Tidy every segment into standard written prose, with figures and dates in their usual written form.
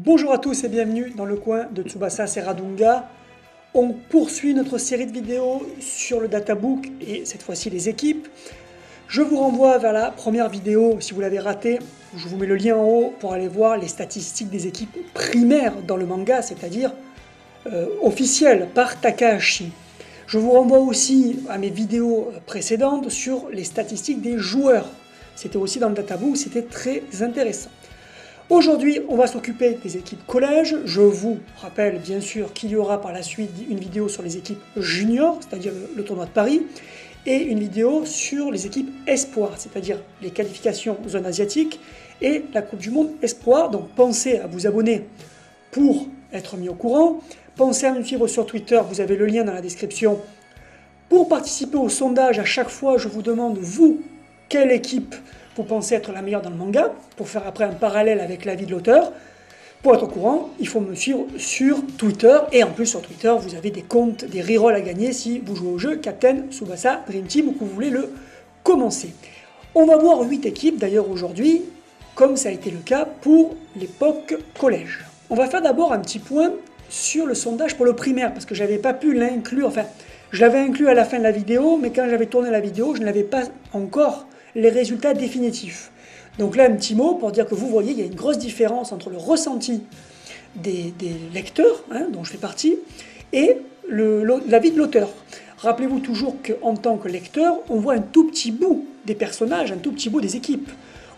Bonjour à tous et bienvenue dans le coin de Tsubasa Serradunga. On poursuit notre série de vidéos sur le databook et cette fois-ci les équipes. Je vous renvoie vers la première vidéo si vous l'avez ratée. Je vous mets le lien en haut pour aller voir les statistiques des équipes primaires dans le manga, c'est-à-dire officielles par Takahashi. Je vous renvoie aussi à mes vidéos précédentes sur les statistiques des joueurs. C'était aussi dans le databook, c'était très intéressant. Aujourd'hui, on va s'occuper des équipes collège. Je vous rappelle bien sûr qu'il y aura par la suite une vidéo sur les équipes juniors, c'est-à-dire le tournoi de Paris, et une vidéo sur les équipes espoirs, c'est-à-dire les qualifications zone asiatique et la Coupe du Monde espoir. Donc pensez à vous abonner pour être mis au courant. Pensez à me suivre sur Twitter, vous avez le lien dans la description. Pour participer au sondage, à chaque fois, je vous demande, vous, quelle équipe vous pensez être la meilleure dans le manga, pour faire après un parallèle avec l'avis de l'auteur. Pour être au courant, il faut me suivre sur Twitter, et en plus sur Twitter, vous avez des comptes, des rerolls à gagner si vous jouez au jeu Captain Tsubasa Dream Team ou que vous voulez le commencer. On va voir 8 équipes d'ailleurs aujourd'hui, comme ça a été le cas pour l'époque collège. On va faire d'abord un petit point sur le sondage pour le primaire, parce que j'avais pas pu l'inclure, enfin, je l'avais inclus à la fin de la vidéo, mais quand j'avais tourné la vidéo, je n'avais pas encore les résultats définitifs. Donc là, un petit mot pour dire que vous voyez, il y a une grosse différence entre le ressenti des lecteurs, dont je fais partie, et l'avis de l'auteur. Rappelez-vous toujours qu'en tant que lecteur, on voit un tout petit bout des personnages, un tout petit bout des équipes.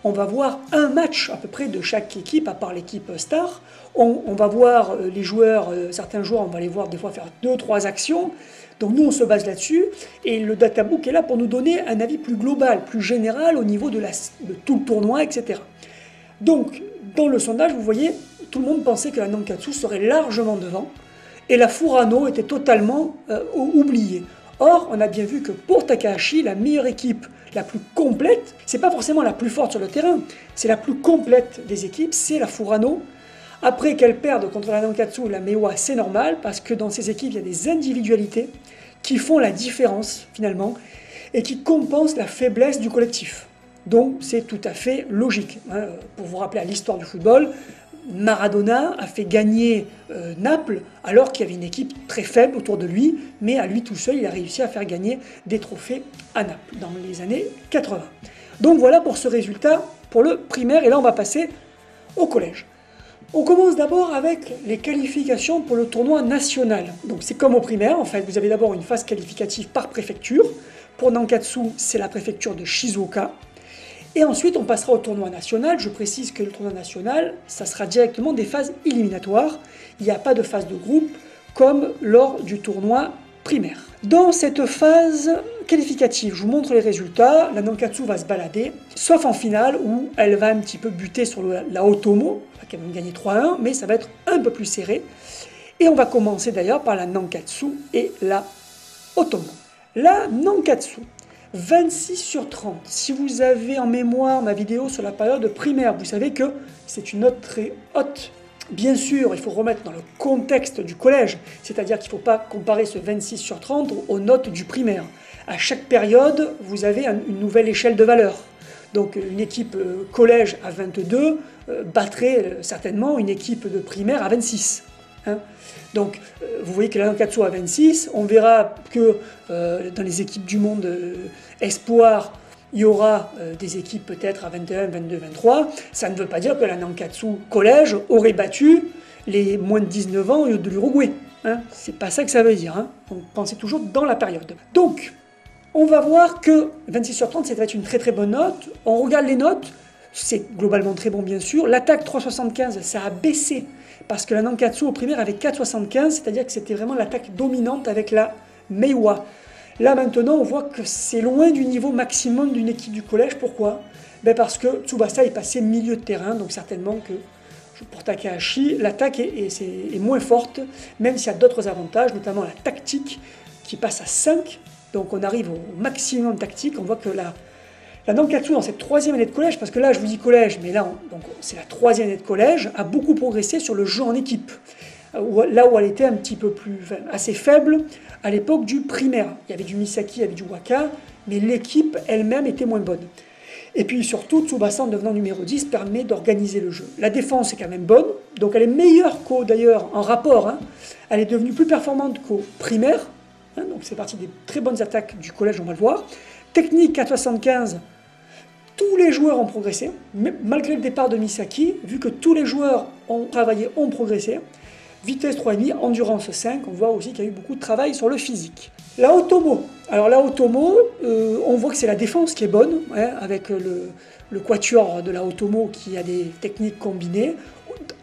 On va voir un match à peu près de chaque équipe, à part l'équipe star. On va voir les joueurs, certains joueurs, on va les voir des fois faire 2-3 actions. Donc nous, on se base là-dessus, et le databook est là pour nous donner un avis plus global, plus général au niveau de tout le tournoi, etc. Donc, dans le sondage, vous voyez, tout le monde pensait que la Nankatsu serait largement devant, et la Furano était totalement oubliée. Or, on a bien vu que pour Takahashi, la meilleure équipe, la plus complète, c'est pas forcément la plus forte sur le terrain, c'est la plus complète des équipes, c'est la Furano. Après qu'elle perde contre la Nankatsu ou la Meiwa, c'est normal, parce que dans ces équipes, il y a des individualités qui font la différence, finalement, et qui compensent la faiblesse du collectif. Donc, c'est tout à fait logique. Pour vous rappeler à l'histoire du football, Maradona a fait gagner Naples, alors qu'il y avait une équipe très faible autour de lui, mais à lui tout seul, il a réussi à faire gagner des trophées à Naples, dans les années 80. Donc voilà pour ce résultat, pour le primaire, et là on va passer au collège. On commence d'abord avec les qualifications pour le tournoi national. Donc c'est comme au primaire, en fait, vous avez d'abord une phase qualificative par préfecture. Pour Nankatsu, c'est la préfecture de Shizuoka. Et ensuite, on passera au tournoi national. Je précise que le tournoi national, ça sera directement des phases éliminatoires. Il n'y a pas de phase de groupe comme lors du tournoi primaire. Dans cette phase qualificative, je vous montre les résultats. La Nankatsu va se balader, sauf en finale où elle va un petit peu buter sur la Otomo, qui va gagner 3-1, mais ça va être un peu plus serré. Et on va commencer d'ailleurs par la Nankatsu et la Otomo. La Nankatsu, 26 sur 30. Si vous avez en mémoire ma vidéo sur la période primaire, vous savez que c'est une note très haute. Bien sûr, il faut remettre dans le contexte du collège, c'est-à-dire qu'il ne faut pas comparer ce 26 sur 30 aux notes du primaire. À chaque période, vous avez une nouvelle échelle de valeur. Donc une équipe collège à 22 battrait certainement une équipe de primaire à 26. Donc vous voyez que la Nankatsu à 26, on verra que dans les équipes du monde espoir, il y aura des équipes peut-être à 21, 22, 23. Ça ne veut pas dire que la Nankatsu collège aurait battu les moins de 19 ans de l'Uruguay. C'est pas ça que ça veut dire. Donc pensez toujours dans la période. Donc, on va voir que 26 sur 30, ça va être une très très bonne note. On regarde les notes, c'est globalement très bon bien sûr. L'attaque 3,75, ça a baissé parce que la Nankatsu au primaire avait 4,75, c'est-à-dire que c'était vraiment l'attaque dominante avec la Meiwa. Là maintenant, on voit que c'est loin du niveau maximum d'une équipe du collège. Pourquoi? Parce que Tsubasa est passé milieu de terrain, donc certainement que pour Takahashi, l'attaque est moins forte, même s'il y a d'autres avantages, notamment la tactique qui passe à 5. Donc on arrive au maximum tactique. On voit que la Nankatsu, dans cette troisième année de collège, parce que là je vous dis collège, mais là c'est la troisième année de collège, a beaucoup progressé sur le jeu en équipe. Là où elle était un petit peu assez faible à l'époque du primaire. Il y avait du Misaki, il y avait du Waka, mais l'équipe elle-même était moins bonne. Et puis surtout, Tsubasa en devenant numéro 10 permet d'organiser le jeu. La défense est quand même bonne, donc elle est meilleure qu'au d'ailleurs en rapport. Hein. Elle est devenue plus performante qu'au primaire, hein, donc c'est partie des très bonnes attaques du collège, on va le voir. Technique 4,75, tous les joueurs ont progressé, malgré le départ de Misaki, vu que tous les joueurs ont travaillé, ont progressé. Vitesse 3,5, endurance 5, on voit aussi qu'il y a eu beaucoup de travail sur le physique. La Otomo, alors la Otomo, on voit que c'est la défense qui est bonne, hein, avec le quatuor de la Otomo qui a des techniques combinées.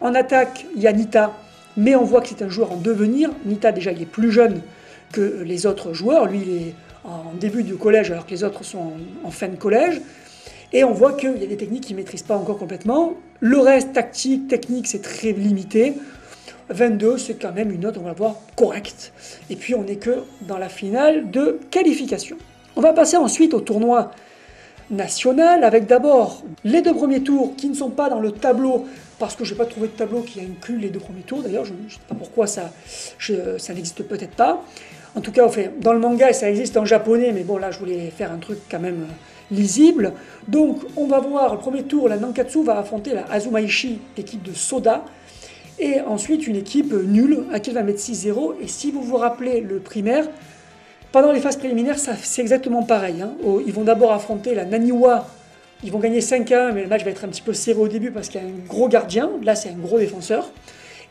En attaque, il y a Nita, mais on voit que c'est un joueur en devenir. Nita déjà il est plus jeune que les autres joueurs, lui il est en début du collège alors que les autres sont en fin de collège. Et on voit qu'il y a des techniques qu'il ne maîtrise pas encore complètement. Le reste, tactique, technique, c'est très limité. 22, c'est quand même une note, on va voir, correcte. Et puis on n'est que dans la finale de qualification. On va passer ensuite au tournoi national, avec d'abord les 2 premiers tours qui ne sont pas dans le tableau, parce que je n'ai pas trouvé de tableau qui inclut les 2 premiers tours. D'ailleurs, je ne sais pas pourquoi ça n'existe peut-être pas. En tout cas, enfin, dans le manga, ça existe en japonais, mais bon, là, je voulais faire un truc quand même lisible. Donc, on va voir, le premier tour, la Nankatsu va affronter la Azumaishi, l'équipe de Soda, et ensuite une équipe nulle, à qui elle va mettre 6-0. Et si vous vous rappelez le primaire, pendant les phases préliminaires, c'est exactement pareil. Hein. Ils vont d'abord affronter la Naniwa, ils vont gagner 5-1, mais le match va être un petit peu serré au début parce qu'il y a un gros gardien, là c'est un gros défenseur.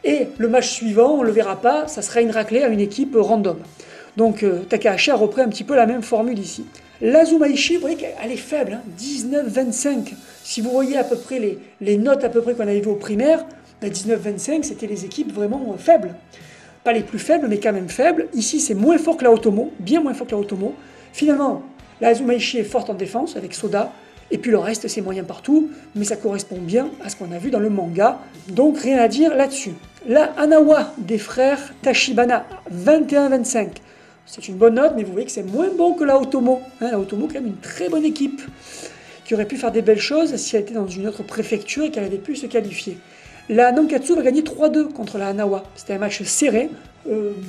Et le match suivant, on ne le verra pas, ça sera une raclée à une équipe random. Donc Takahashi a repris un petit peu la même formule ici. L'Azumaishi, vous voyez qu'elle est faible, hein, 19-25. Si vous voyez à peu près les notes à peu près qu'on avait vues au primaire, 19-25, c'était les équipes vraiment faibles. Pas les plus faibles, mais quand même faibles. Ici, c'est moins fort que la Otomo, bien moins fort que la Otomo. Finalement, la Azumaishi est forte en défense avec Soda, et puis le reste, c'est moyen partout, mais ça correspond bien à ce qu'on a vu dans le manga. Donc, rien à dire là-dessus. La Hanawa des frères Tachibana, 21-25. C'est une bonne note, mais vous voyez que c'est moins bon que la Otomo. Hein, la Otomo, quand même, une très bonne équipe, qui aurait pu faire des belles choses si elle était dans une autre préfecture et qu'elle avait pu se qualifier. La Nankatsu va gagner 3-2 contre la Hanawa. C'était un match serré.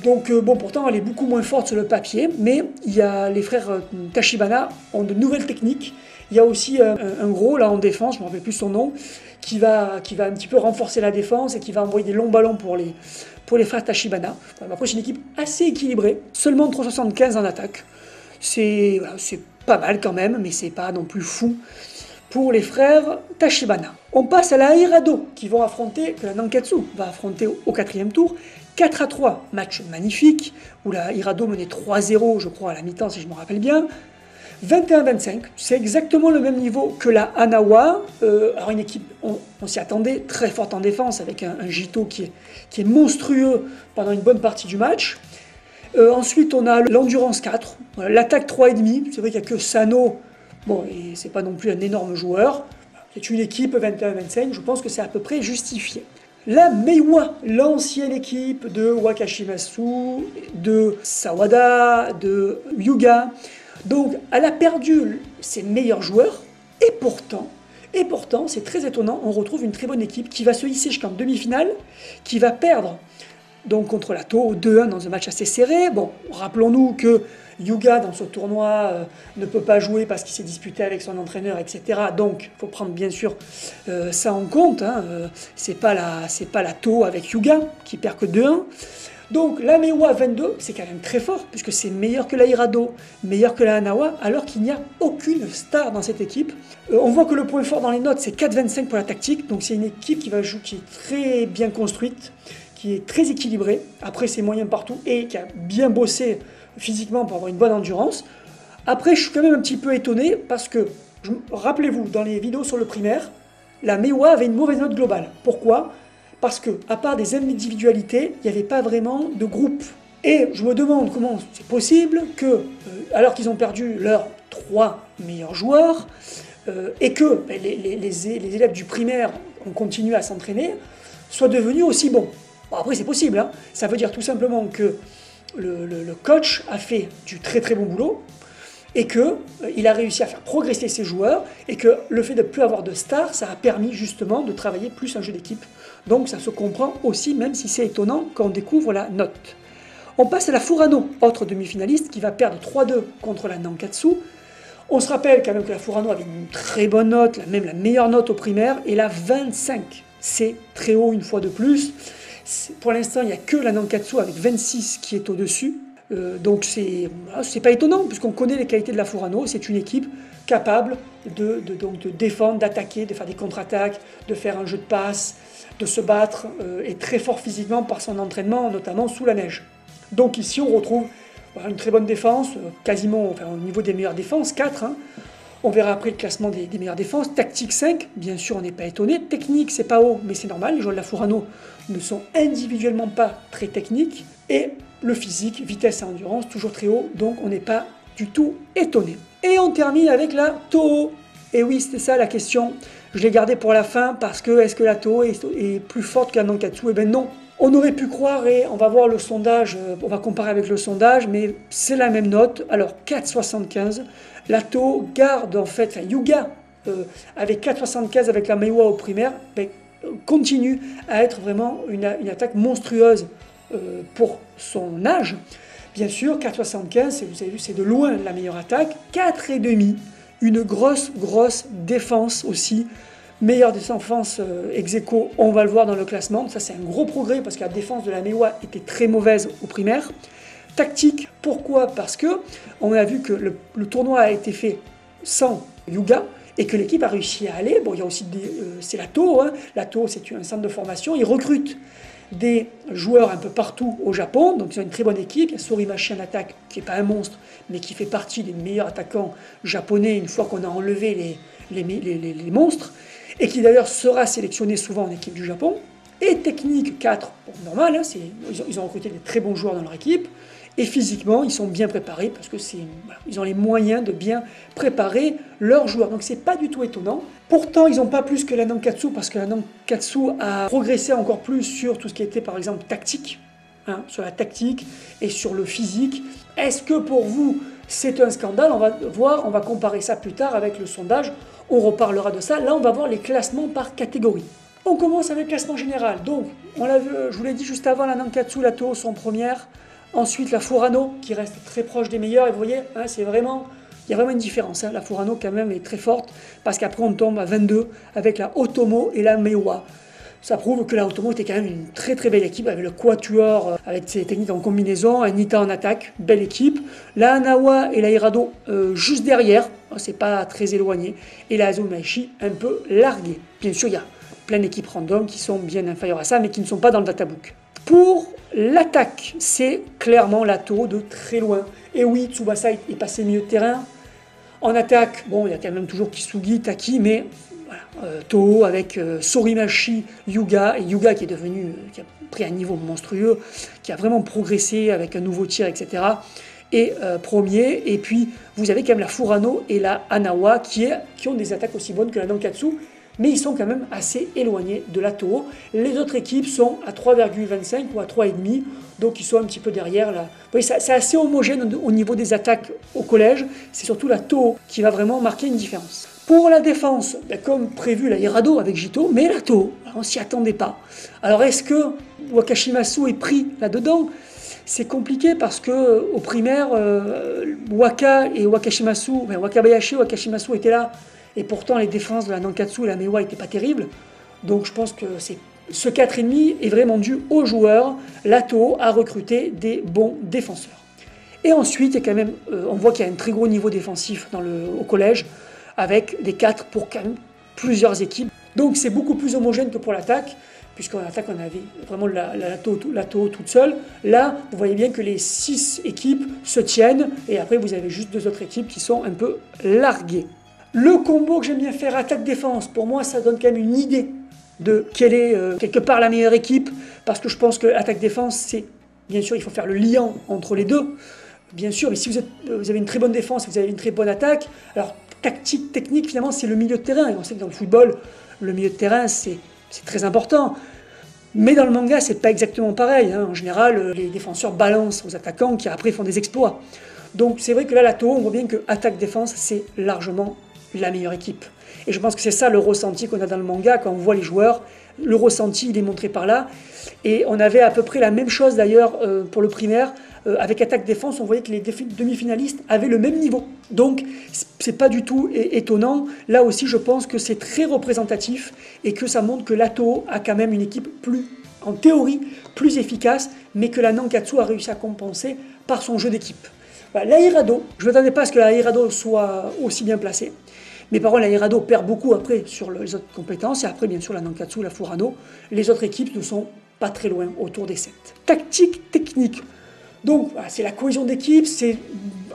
Bon, pourtant, elle est beaucoup moins forte sur le papier, mais il y a les frères Tachibana ont de nouvelles techniques. Il y a aussi un gros, là, en défense, je ne me rappelle plus son nom, qui va un petit peu renforcer la défense et qui va envoyer des longs ballons pour les frères Tachibana. Après, c'est une équipe assez équilibrée, seulement 3,75 en attaque. C'est pas mal quand même, mais c'est pas non plus fou pour les frères Tachibana. On passe à la Hirado, que la Nankatsu va affronter au 4e tour. 4-3, match magnifique, où la Hirado menait 3-0, je crois, à la mi-temps, si je me rappelle bien. 21-25, c'est exactement le même niveau que la Hanawa. Alors une équipe, on s'y attendait, très forte en défense, avec un Jito qui est monstrueux pendant une bonne partie du match. Ensuite, on a l'endurance 4, l'attaque 3,5, c'est vrai qu'il n'y a que Sano. Bon, et c'est pas non plus un énorme joueur. C'est une équipe 21-25, je pense que c'est à peu près justifié. La Meiwa, l'ancienne équipe de Wakashimasu, de Sawada, de Hyuga. Donc, elle a perdu ses meilleurs joueurs, et pourtant, c'est très étonnant, on retrouve une très bonne équipe qui va se hisser jusqu'en demi-finale, qui va perdre donc contre la Toho 2-1 dans un match assez serré. Bon, rappelons-nous que Hyuga, dans ce tournoi, ne peut pas jouer parce qu'il s'est disputé avec son entraîneur, etc. Donc, il faut prendre bien sûr ça en compte. Hein. C'est pas la Toho avec Hyuga qui perd que 2-1. Donc, la Meiwa 22, c'est quand même très fort, puisque c'est meilleur que la Hirado, meilleur que la Hanawa, alors qu'il n'y a aucune star dans cette équipe. On voit que le point fort dans les notes, c'est 4,25 pour la tactique. Donc, c'est une équipe qui est très bien construite, qui est très équilibrée. Après, c'est moyen partout et qui a bien bossé physiquement pour avoir une bonne endurance. Après, je suis quand même un petit peu étonné parce que, rappelez-vous, dans les vidéos sur le primaire, la Meiwa avait une mauvaise note globale. Pourquoi ? Parce que, à part des individualités, il n'y avait pas vraiment de groupe. Et je me demande comment c'est possible que, alors qu'ils ont perdu leurs 3 meilleurs joueurs, et que les élèves du primaire ont continué à s'entraîner, soient devenus aussi bons. Bon, après, c'est possible, hein. Ça veut dire tout simplement que le coach a fait du très très bon boulot, et qu'il a réussi à faire progresser ses joueurs, et que le fait de ne plus avoir de stars, ça a permis justement de travailler plus un jeu d'équipe. Donc ça se comprend aussi, même si c'est étonnant quand on découvre la note. On passe à la Furano, autre demi-finaliste, qui va perdre 3-2 contre la Nankatsu. On se rappelle quand même que la Furano avait une très bonne note, même la meilleure note au primaire, et la 25. C'est très haut une fois de plus. Pour l'instant, il n'y a que la Nankatsu avec 26 qui est au-dessus. Donc c'est pas étonnant, puisqu'on connaît les qualités de la Furano. C'est une équipe capable de défendre, d'attaquer, de faire des contre-attaques, de faire un jeu de passe, de se battre, et très fort physiquement par son entraînement, notamment sous la neige. Donc ici, on retrouve une très bonne défense, quasiment au niveau des meilleures défenses, 4. Hein. On verra après le classement des meilleures défenses. Tactique 5, bien sûr, on n'est pas étonné. Technique, c'est pas haut, mais c'est normal. Les joueurs de la Furano ne sont individuellement pas très techniques. Et le physique, vitesse et endurance, toujours très haut, donc on n'est pas du tout étonné. Et on termine avec la Toho. Et oui, c'était ça la question. Je l'ai gardée pour la fin parce que est-ce que la Toho est plus forte que la Nankatsu? Eh bien non. On aurait pu croire, et on va voir le sondage, on va comparer avec le sondage, mais c'est la même note. Alors 4,75. La Toho garde en fait, Yuga, avec 4,75 avec la Meiwa au primaire, continue à être vraiment une attaque monstrueuse pour son âge. Bien sûr, 4,75, vous avez vu, c'est de loin la meilleure attaque. 4,5, une grosse défense aussi. Meilleure défense ex aequo, on va le voir dans le classement. Ça, c'est un gros progrès parce que la défense de la Meiwa était très mauvaise au primaire. Tactique, pourquoi? Parce que on a vu que le tournoi a été fait sans Yuga et que l'équipe a réussi à aller. Bon, il y a aussi c'est la Toho. Hein. La Toho, c'est un centre de formation. Ils recrutent des joueurs un peu partout au Japon, donc ils ont une très bonne équipe. Il y a Sorimachi en attaque, qui n'est pas un monstre, mais qui fait partie des meilleurs attaquants japonais une fois qu'on a enlevé les monstres, et qui d'ailleurs sera sélectionné souvent en équipe du Japon. Et technique 4, bon, normal, hein, ils ont recruté des très bons joueurs dans leur équipe, et physiquement, ils sont bien préparés, parce que ils ont les moyens de bien préparer leurs joueurs. Donc c'est pas du tout étonnant. Pourtant, ils n'ont pas plus que la Nankatsu, parce que la Nankatsu a progressé encore plus sur tout ce qui était, par exemple, tactique, hein, sur la tactique et sur le physique. Est-ce que pour vous, c'est un scandale? On va voir, on va comparer ça plus tard avec le sondage. On reparlera de ça. Là, on va voir les classements par catégorie. On commence avec le classement général. Donc, je vous l'ai dit juste avant, la Nankatsu, la Toho sont premières. Ensuite, la Furano, qui reste très proche des meilleurs. Et vous voyez, hein, il y a vraiment une différence. Hein. La Furano, quand même, est très forte, parce qu'après, on tombe à 22 avec la Otomo et la Meiwa. Ça prouve que la Otomo était quand même une très belle équipe, avec le Quatuor, avec ses techniques en combinaison, un Nita en attaque, belle équipe. La Hanawa et la Hirado, juste derrière, c'est pas très éloigné. Et la Azumaishi, un peu larguée. Bien sûr, il y a plein d'équipes random qui sont bien inférieures à ça, mais qui ne sont pas dans le databook. Pour l'attaque, c'est clairement la Toho de très loin. Et oui, Tsubasa est passé milieu de terrain. En attaque, bon, il y a quand même toujours Kisugi, Taki, mais voilà, Toho avec Sorimachi, Yuga, et Yuga qui a pris un niveau monstrueux, qui a vraiment progressé avec un nouveau tir, etc. Et premier, et puis vous avez quand même la Furano et la Hanawa qui ont des attaques aussi bonnes que la Nankatsu, mais ils sont quand même assez éloignés de la Toho. Les autres équipes sont à 3,25 ou à 3,5, donc ils sont un petit peu derrière. Là. Vous voyez, c'est assez homogène au niveau des attaques au collège. C'est surtout la Toho qui va vraiment marquer une différence. Pour la défense, comme prévu, la Hirado avec Jito, mais la Toho, on ne s'y attendait pas. Alors est-ce que Wakashimasu est pris là-dedans? C'est compliqué parce que au primaire, Waka et Wakashimasu, Wakabayashi et Wakashimasu étaient là. Et pourtant, les défenses de la Nankatsu et la Meiwa n'étaient pas terribles. Donc je pense que ce 4,5 est vraiment dû aux joueurs. La Toho a recruté des bons défenseurs. Et ensuite, il y a quand même, on voit qu'il y a un très gros niveau défensif au collège, avec des 4 pour quand même plusieurs équipes. Donc c'est beaucoup plus homogène que pour l'attaque, puisqu'en attaque, on avait vraiment la Toho toute seule. Là, vous voyez bien que les 6 équipes se tiennent, et après, vous avez juste 2 autres équipes qui sont un peu larguées. Le combo que j'aime bien faire, attaque-défense, pour moi, ça donne quand même une idée de quelle est quelque part la meilleure équipe, parce que je pense que attaque-défense, c'est, bien sûr, il faut faire le lien entre les deux, bien sûr, mais si vous avez une très bonne défense, vous avez une très bonne attaque, alors tactique, technique, finalement, c'est le milieu de terrain, et on sait que dans le football, le milieu de terrain, c'est très important. Mais dans le manga, c'est pas exactement pareil. Hein. En général, les défenseurs balancent aux attaquants qui après font des exploits. Donc c'est vrai que là, la Toho, on voit bien que attaque-défense, c'est largement la meilleure équipe. Et je pense que c'est ça le ressenti qu'on a dans le manga quand on voit les joueurs. Le ressenti, il est montré par là. Et on avait à peu près la même chose d'ailleurs pour le primaire. Avec attaque-défense, on voyait que les demi-finalistes avaient le même niveau. Donc, c'est pas du tout étonnant. Là aussi, je pense que c'est très représentatif et que ça montre que l'Ato a quand même une équipe plus, en théorie, plus efficace, mais que la Nankatsu a réussi à compenser par son jeu d'équipe. Voilà, l'Airado, je ne m'attendais pas à ce que l'Airado soit aussi bien placé. Mais par contre, l'Airado perd beaucoup après sur les autres compétences. Et après, bien sûr, la Nankatsu, la Furano. Les autres équipes ne sont pas très loin, autour des 7. Tactique, technique. Donc, voilà, c'est la cohésion d'équipe, c'est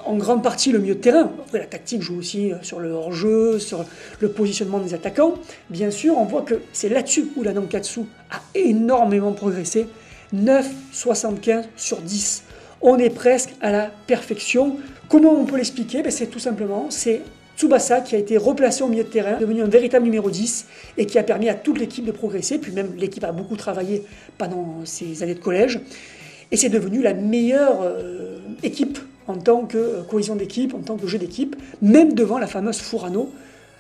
en grande partie le milieu de terrain. Après, la tactique joue aussi sur le hors-jeu, sur le positionnement des attaquants. Bien sûr, on voit que c'est là-dessus où la Nankatsu a énormément progressé. 9,75 sur 10. On est presque à la perfection. Comment on peut l'expliquer? C'est tout simplement, c'est Tsubasa qui a été replacé au milieu de terrain, devenu un véritable numéro 10 et qui a permis à toute l'équipe de progresser. Puis même l'équipe a beaucoup travaillé pendant ses années de collège. Et c'est devenu la meilleure équipe en tant que cohésion d'équipe, en tant que jeu d'équipe, même devant la fameuse Furano.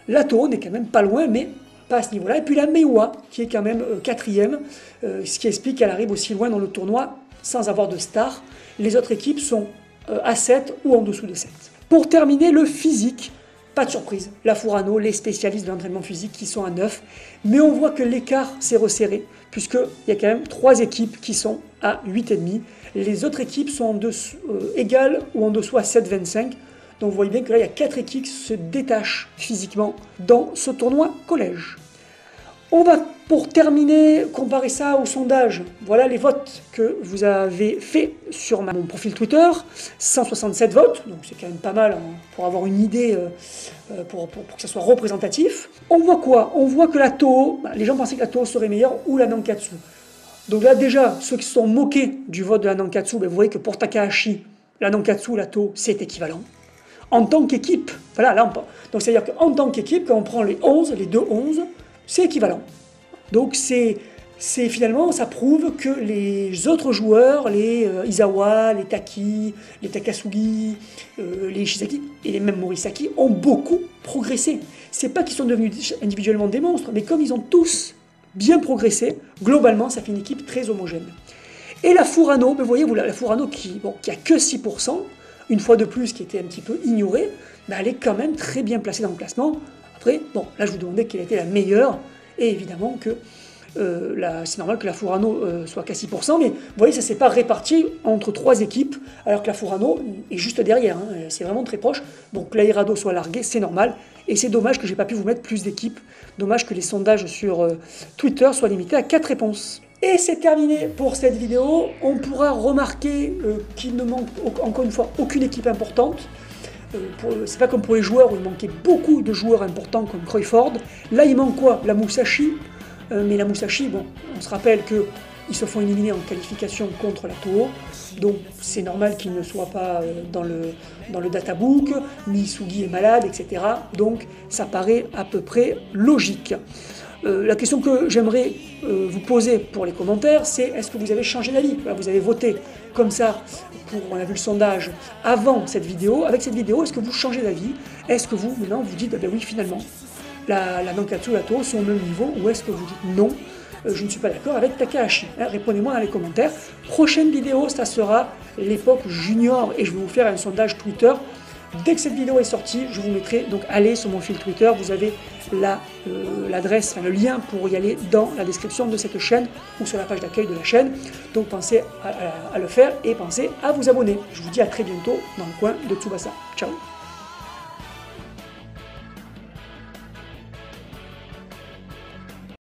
L'Ato n'est quand même pas loin, mais pas à ce niveau-là. Et puis la Meiwa, qui est quand même quatrième, ce qui explique qu'elle arrive aussi loin dans le tournoi sans avoir de star. Les autres équipes sont à 7 ou en dessous de 7. Pour terminer, le physique. Pas de surprise, la Furano, les spécialistes de l'entraînement physique qui sont à 9, mais on voit que l'écart s'est resserré, puisqu'il y a quand même 3 équipes qui sont à 8,5. Les autres équipes sont en dessous, égales ou en dessous à 7,25. Donc vous voyez bien que là, il y a 4 équipes qui se détachent physiquement dans ce tournoi collège. On va, pour terminer, comparer ça au sondage. Voilà les votes que vous avez fait sur mon profil Twitter. 167 votes, donc c'est quand même pas mal pour avoir une idée, pour que ça soit représentatif. On voit quoi? On voit que la Toho, les gens pensaient que la Toho serait meilleure ou la Nankatsu. Donc là déjà, ceux qui se sont moqués du vote de la Nankatsu, vous voyez que pour Takahashi, la Nankatsu, la Toho, c'est équivalent. En tant qu'équipe, voilà, là donc c'est-à-dire qu'en tant qu'équipe, quand on prend les 11, les 2-11, c'est équivalent. Donc finalement, ça prouve que les autres joueurs, les Izawa, les Taki, les Takasugi, les Ishizaki et les mêmes Morisaki ont beaucoup progressé. C'est pas qu'ils sont devenus individuellement des monstres, mais comme ils ont tous bien progressé, globalement, ça fait une équipe très homogène. Et la Furano, vous voyez, la Furano qui a que 6%, une fois de plus, qui était un petit peu ignorée, elle est quand même très bien placée dans le classement. Après, bon, là je vous demandais quelle était la meilleure, et évidemment que c'est normal que la Furano soit qu'à 6%, mais vous voyez, ça ne s'est pas réparti entre 3 équipes, alors que la Furano est juste derrière, hein, c'est vraiment très proche. Donc l'Airado soit largué, c'est normal, et c'est dommage que je n'ai pas pu vous mettre plus d'équipes, dommage que les sondages sur Twitter soient limités à 4 réponses. Et c'est terminé pour cette vidéo. On pourra remarquer qu'il ne manque encore une fois aucune équipe importante. C'est pas comme pour les joueurs où il manquait beaucoup de joueurs importants comme Crawford. Là il manque quoi? La Musashi. Mais la Musashi, bon, on se rappelle qu'ils se font éliminer en qualification contre la Toho. Donc c'est normal qu'ils ne soient pas dans le databook. Misugi est malade, etc. Donc ça paraît à peu près logique. La question que j'aimerais vous poser pour les commentaires, c'est est-ce que vous avez changé d'avis? Vous avez voté comme ça, on a vu le sondage avant cette vidéo. Avec cette vidéo, est-ce que vous changez d'avis? Est-ce que vous, maintenant, vous dites, oui, finalement, la Nankatsu et la Toho sont au même niveau? Ou est-ce que vous dites non, je ne suis pas d'accord avec Takahashi? Répondez-moi dans les commentaires. Prochaine vidéo, ça sera l'époque junior et je vais vous faire un sondage Twitter. Dès que cette vidéo est sortie, je vous mettrai, donc allez sur mon fil Twitter, vous avez l'adresse, le lien pour y aller dans la description de cette chaîne ou sur la page d'accueil de la chaîne. Donc pensez à le faire et pensez à vous abonner. Je vous dis à très bientôt dans le coin de Tsubasa. Ciao!